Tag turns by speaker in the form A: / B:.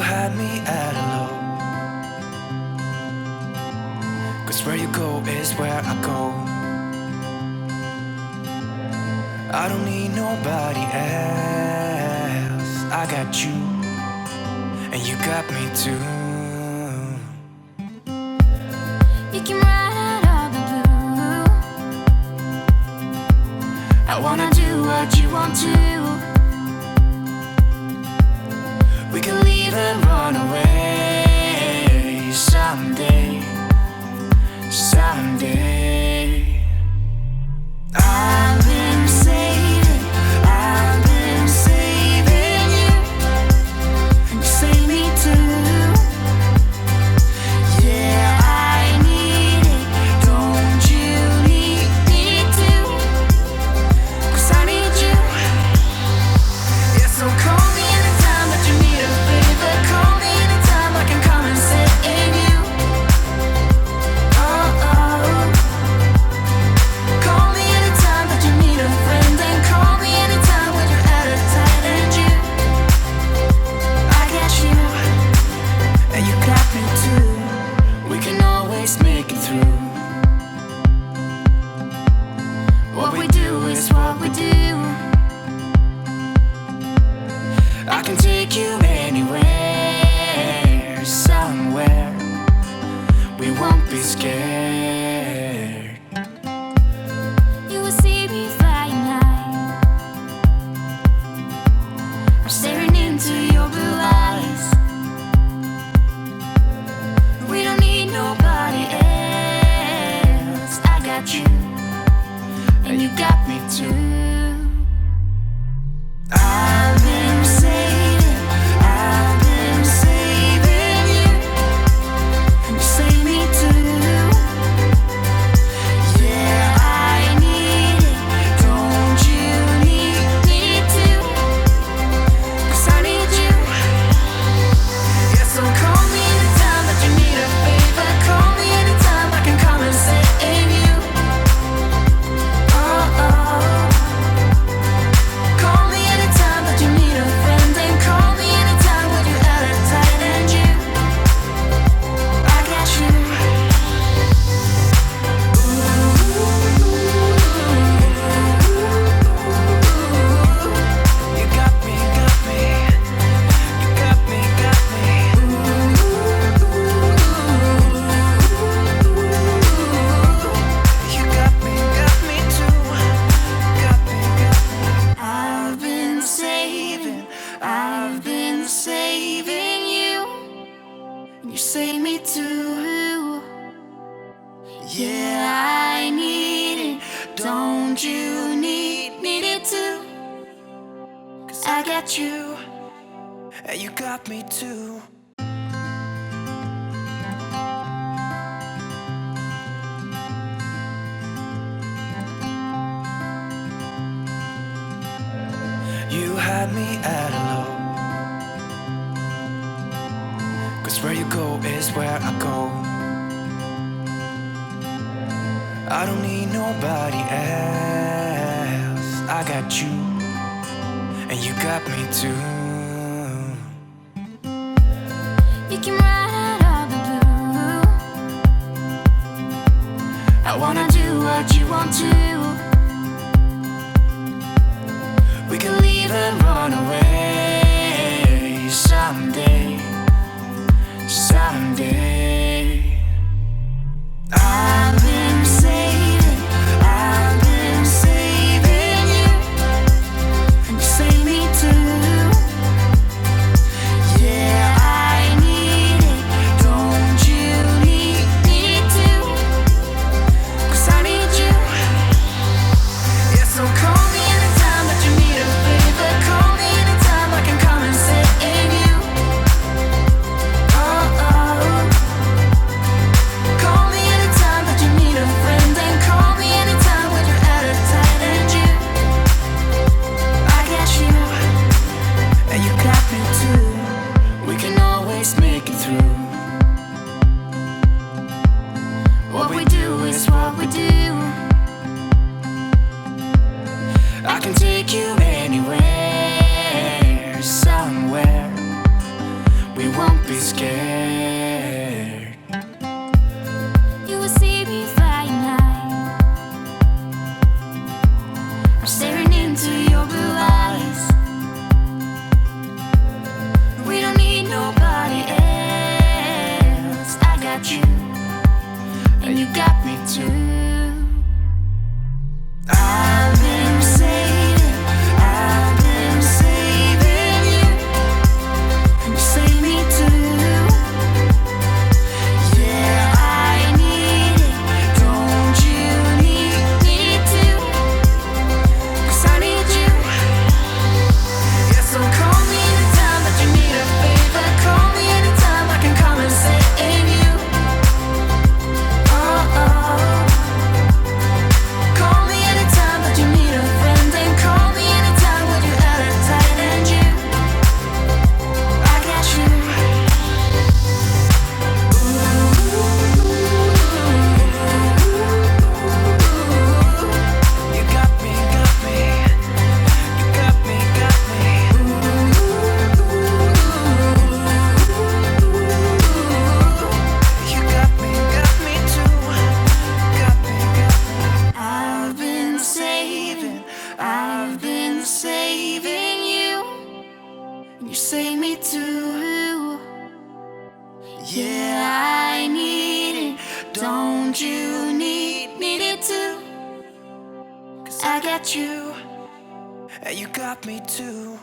A: had me at hello, 'cause where you go is where I go. I don't need nobody else. I got you, and you got me too.
B: You came right out of the blue. I wanna do what you want to. We can leave and run away someday, someday. I've been saving you, and you save me too. Yeah, I need it, don't you need me too? 'Cause I need you. Yeah, so call me anytime that you need a favor. Call me anytime I can come and sit in you. Oh, oh. Call me anytime that you need a friend. And call me anytime when you're at a tight end. You, I got you,
A: And you got me too.
B: we can always make it through. What we do is what we do. I can take you anywhere, somewhere. We won't be scared. You will see me flying high. I'm staring into your blue eyes. We don't need nobody else. I got you, and you got me too. I've been saving you, and you save me too. Yeah, I need it, don't you need me too? 'Cause I need you. Yeah, so call me anytime that you need a favor. Call me anytime I can come and sit in you. Oh, oh. Call me anytime that you need a friend. And call me anytime when you're at a tight end. You, I got you.
A: You got me, got me. You got me, got me. You got me too. Got me, got me.
B: I've been saving you, and you save me too. Yeah, I need it, don't you need it too? 'Cause I got you.
A: And you got me too. You had me at hello, 'cause where you go is where I go. I don't need nobody else. I got you, and you got me too.
B: You came right out of the blue. I wanna do what you want to. We can leave and run away someday, someday. I've been saving you, and you save me too. Yeah, I need it, don't you need me too? 'Cause I need you. Yeah, so call me anytime that you need a favor. Call me anytime I can come and sit in you. Oh, oh. and you got me too. I've been saving you, and you save me too. Yeah, I need it, don't you need me too? 'Cause I need you. Yeah, so call me anytime that you need a favor. Call me anytime I can come and save you. Oh, oh. Call me anytime that you need a friend, and call me anytime when you're out of tight and you. I got you.
A: You got me, got me. You got me, got me. You got me too. Got me, got me.
B: I've been saving you, and you save me too. Yeah, I need it, don't you need it too? 'Cause I got you.
A: And you got me too.